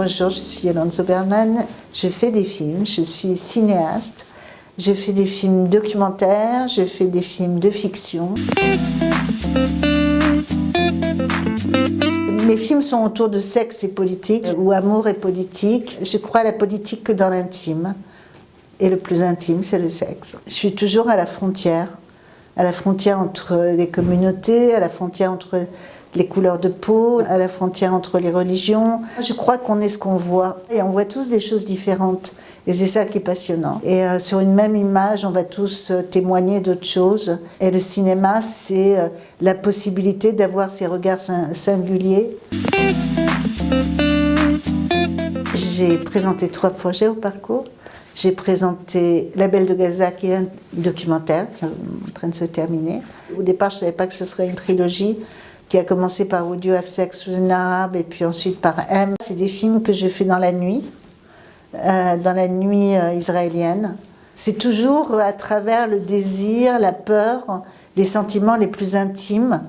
Bonjour, je suis Yolande Zoberman. Je fais des films, je suis cinéaste. Je fais des films documentaires, je fais des films de fiction. Mes films sont autour de sexe et politique, ou amour et politique. Je crois à la politique que dans l'intime. Et le plus intime, c'est le sexe. Je suis toujours à la frontière entre les communautés, à la frontière entre les couleurs de peau, à la frontière entre les religions. Je crois qu'on est ce qu'on voit, et on voit tous des choses différentes, et c'est ça qui est passionnant. Et sur une même image, on va tous témoigner d'autres choses, et le cinéma, c'est la possibilité d'avoir ces regards singuliers. J'ai présenté 3 projets au parcours. J'ai présenté La Belle de Gaza, qui est un documentaire qui est en train de se terminer. Au départ, je ne savais pas que ce serait une trilogie qui a commencé par Would You Have Sex with an Arab et puis ensuite par M. C'est des films que je fais dans la nuit israélienne. C'est toujours à travers le désir, la peur, les sentiments les plus intimes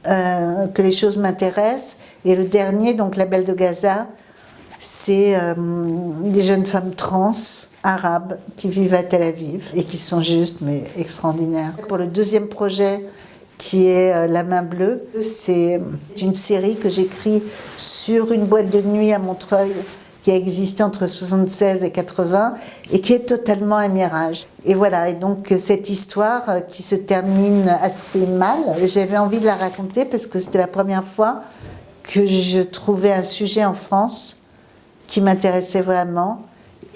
que les choses m'intéressent. Et le dernier, donc La Belle de Gaza, c'est des jeunes femmes trans arabes qui vivent à Tel Aviv et qui sont juste mais extraordinaires. Pour le deuxième projet, qui est La Main Bleue, c'est une série que j'écris sur une boîte de nuit à Montreuil qui a existé entre 76 et 80 et qui est totalement un mirage. Et voilà, et donc cette histoire qui se termine assez mal, j'avais envie de la raconter parce que c'était la première fois que je trouvais un sujet en France qui m'intéressait vraiment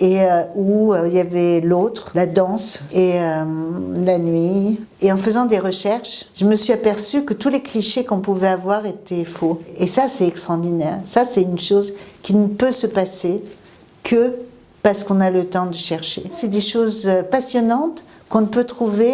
et où il y avait l'autre, la danse et la nuit. Et en faisant des recherches, je me suis aperçue que tous les clichés qu'on pouvait avoir étaient faux. Et ça, c'est extraordinaire. Ça, c'est une chose qui ne peut se passer que parce qu'on a le temps de chercher. C'est des choses passionnantes qu'on ne peut trouver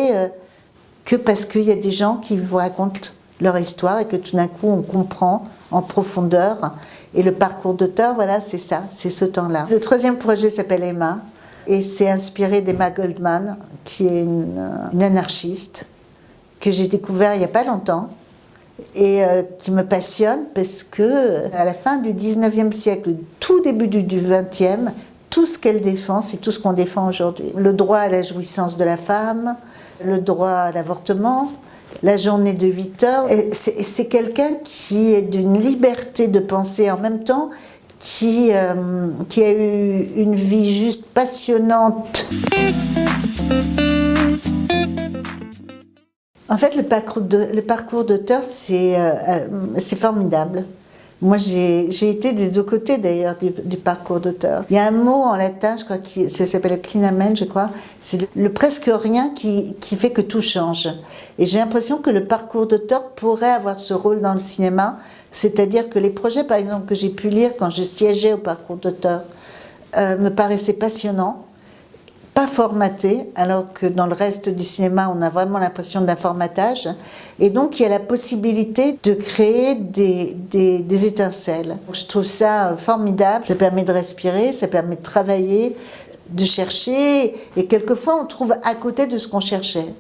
que parce qu'il y a des gens qui vous racontent leur histoire et que tout d'un coup on comprend en profondeur. Et le parcours d'auteur, voilà, c'est ça, c'est ce temps-là. Le 3e projet s'appelle Emma et c'est inspiré d'Emma Goldman, qui est une anarchiste que j'ai découvert il n'y a pas longtemps et qui me passionne parce que à la fin du 19e siècle, tout début du 20e, tout ce qu'elle défend, c'est tout ce qu'on défend aujourd'hui. Le droit à la jouissance de la femme, le droit à l'avortement, la journée de 8 heures. C'est quelqu'un qui est d'une liberté de penser en même temps, qui a eu une vie juste passionnante. En fait, le parcours d'auteur, c'est formidable. Moi, j'ai été des 2 côtés d'ailleurs du parcours d'auteur. Il y a un mot en latin, je crois, ça s'appelle le clinamen, je crois. C'est le presque rien qui fait que tout change. Et j'ai l'impression que le parcours d'auteur pourrait avoir ce rôle dans le cinéma, c'est-à-dire que les projets, par exemple, que j'ai pu lire quand je siégeais au parcours d'auteur, me paraissaient passionnants, pas formatés, alors que dans le reste du cinéma, on a vraiment l'impression d'un formatage. Et donc, il y a la possibilité de créer des étincelles. Je trouve ça formidable. Ça permet de respirer, ça permet de travailler, de chercher. Et quelquefois, on trouve à côté de ce qu'on cherchait.